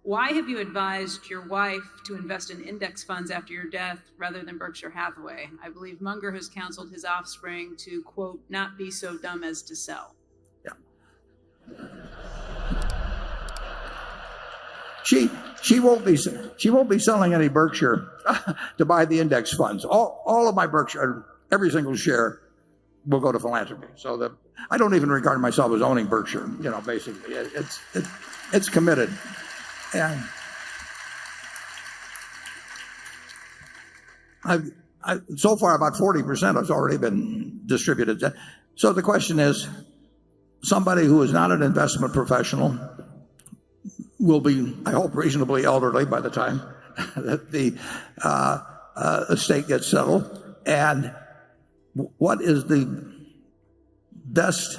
Why have you advised your wife to invest in index funds after your death rather than Berkshire Hathaway? I believe Munger has counseled his offspring to, quote, not be so dumb as to sell. Yeah. She won't be selling any Berkshire to buy the index funds. All of my Berkshire, every single share, will go to philanthropy. So that I don't even regard myself as owning Berkshire. Basically, it's committed, and so far about 40% has already been distributed. So the question is, somebody who is not an investment professional will be, I hope, reasonably elderly by the time that the estate gets settled. And what is the best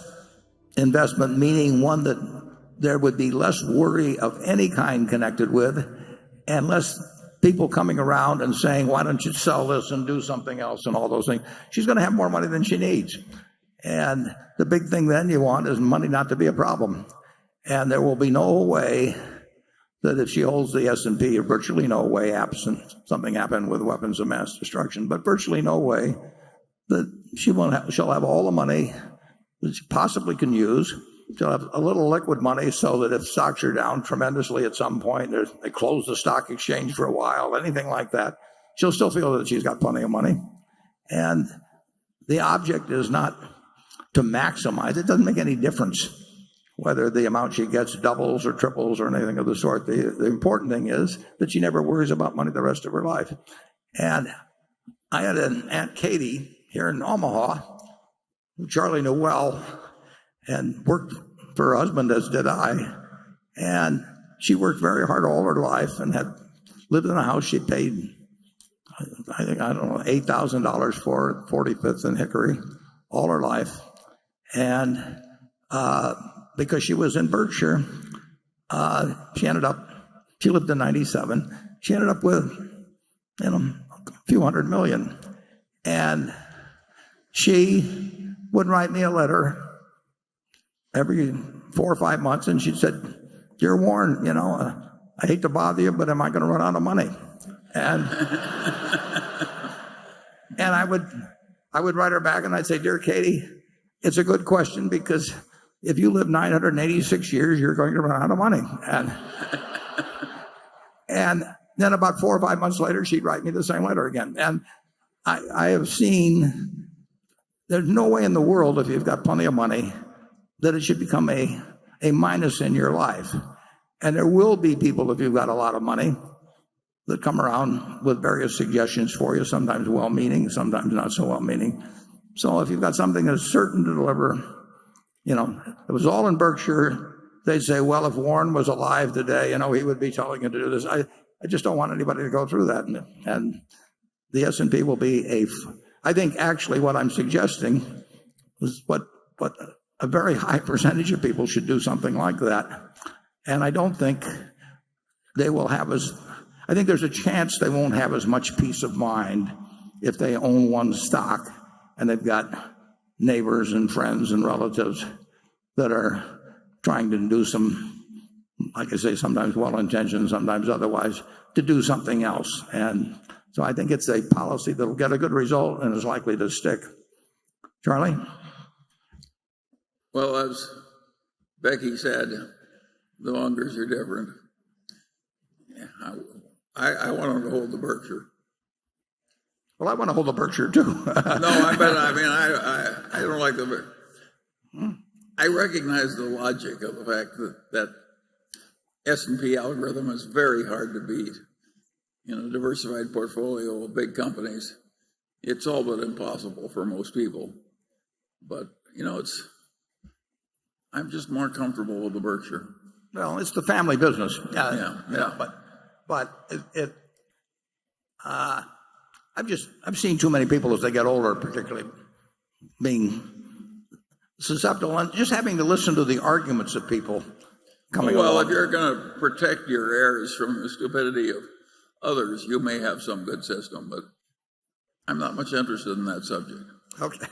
investment, meaning one that there would be less worry of any kind connected with, and less people coming around and saying, why don't you sell this and do something else and all those things. She's going to have more money than she needs. And the big thing then you want is money not to be a problem. And there will be no way that if she holds the S&P, or virtually no way, absent something happened with weapons of mass destruction, but virtually no way that she'll have all the money that she possibly can use. She'll have a little liquid money so that if stocks are down tremendously at some point, they close the stock exchange for a while, anything like that, she'll still feel that she's got plenty of money. And the object is not to maximize. It doesn't make any difference whether the amount she gets doubles or triples or anything of the sort. The important thing is that she never worries about money the rest of her life. And I had an Aunt Katie here in Omaha, who Charlie knew well, and worked for her husband, as did I. And she worked very hard all her life and had lived in a house she paid, I don't know, $8,000 for, 45th and Hickory, all her life. And because she was in Berkshire, she lived to 97. She ended up with, a few $100 million. And she would write me a letter every 4 or 5 months, and she said, "Dear Warren, I hate to bother you, but am I going to run out of money?" And and I would write her back, and I'd say, "Dear Katie, it's a good question, because if you live 986 years, you're going to run out of money." And then about 4 or 5 months later, she'd write me the same letter again. And I have seen there's no way in the world, if you've got plenty of money, that it should become a minus in your life. And there will be people, if you've got a lot of money, that come around with various suggestions for you, sometimes well-meaning, sometimes not so well-meaning. So if you've got something that's certain to deliver, it was all in Berkshire, they'd say, well, if Warren was alive today, he would be telling you to do this. I just don't want anybody to go through that. And the S&P will be I think actually what I'm suggesting is what a very high percentage of people should do something like that. And I don't think they will have I think there's a chance they won't have as much peace of mind if they own one stock and they've got neighbors and friends and relatives that are trying to do some, like I say, sometimes well-intentioned, sometimes otherwise, to do something else. And so I think it's a policy that will get a good result and is likely to stick. Charlie? Well, as Becky said, the Mungers are different. I want them to hold the Berkshire. Well, I want to hold the Berkshire too. No, I don't like the. I recognize the logic of the fact that S&P algorithm is very hard to beat. Diversified portfolio of big companies, it's all but impossible for most people. But I'm just more comfortable with the Berkshire. Well, it's the family business. Yeah. But I've seen too many people as they get older, particularly being susceptible and just having to listen to the arguments of people coming along. Well, if you're going to protect your heirs from the stupidity of others, you may have some good system, but I'm not much interested in that subject. Okay.